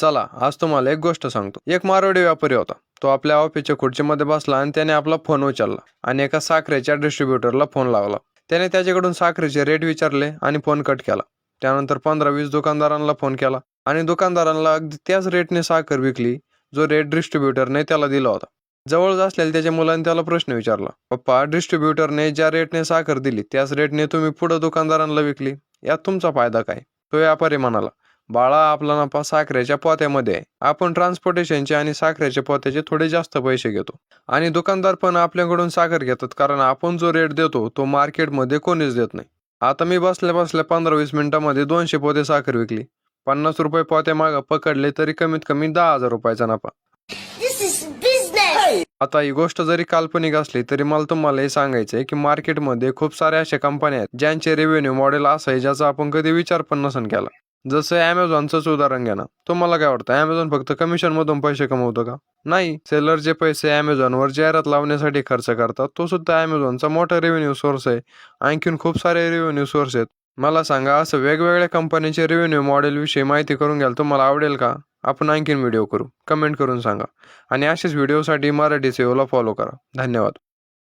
चला आज तुम्हाला एक गोष्ट सांगतो। एक मारवाडी व्यापारी होता। तो आपल्या ऑफिसच्या खुर्चीमध्ये बसला आणि त्याने आपला फोन उचलला आणि एका साखरेच्या डिस्ट्रीब्युटरला फोन लावला। त्याने त्याच्याकडून साखरेचे रेट विचारले आणि फोन कट केला। त्यानंतर 15-20 दुकानदारांना फोन केला आणि दुकानदारांना अगदी त्याच रेटने साखर विकली जो रेट डिस्ट्रीब्युटरने त्याला दिला होता। जवळ असलेल्या त्याच्या मुलाने त्याला प्रश्न विचारला, पप्पा डिस्ट्रीब्युटरने ज्या रेटने साखर दिली त्याच रेटने तुम्ही पुढे दुकानदारांना विकली, यात तुमचा फायदा काय? तो व्यापारी म्हणाला, बाळा आपला नफा साखरेच्या पोत्यामध्ये आहे। आपण ट्रान्सपोर्टेशनचे आणि साखरेच्या पोत्याचे थोडे जास्त पैसे घेतो आणि दुकानदार पण आपल्याकडून साखर घेतात, कारण आपण जो रेट देतो तो मार्केटमध्ये कोणीच देत नाही। आता मी बसल्या बसल्या 15-20 मिनिटांमध्ये 200 पोते साखर विकली। 50 रुपये पोत्या मागे पकडले तरी कमीत कमी 10,000 रुपयाचा नफा। आता ही गोष्ट जरी काल्पनिक असली तरी मला तुम्हाला हे सांगायचंय की मार्केटमध्ये खूप साऱ्या अशा कंपन्या आहेत ज्यांचे रेव्हेन्यू मॉडेल असं आहे ज्याचा आपण कधी विचार पण नसन केला। जसं ॲमेझॉनचंच उदाहरण घ्या ना। तुम्हाला काय वाटतं ॲमेझॉन फक्त कमिशन मधून पैसे कमवतो का? नाही, सेलर जे पैसे ॲमेझॉनवर जाहिरात लावण्यासाठी खर्च करतात तो सुद्धा ॲमेझॉनचा मोठा रेव्हेन्यू सोर्स आहे। आणखीन खूप सारे रेव्हेन्यू सोर्स आहेत। मला सांगा, असं वेगवेगळ्या कंपन्यांचे रेव्हेन्यू मॉडेल विषयी माहिती करून घ्यायला तुम्हाला आवडेल का? आपण आणखीन व्हिडिओ करू, कमेंट करून सांगा आणि असेच व्हिडिओसाठी मराठी सेवेला फॉलो करा। धन्यवाद।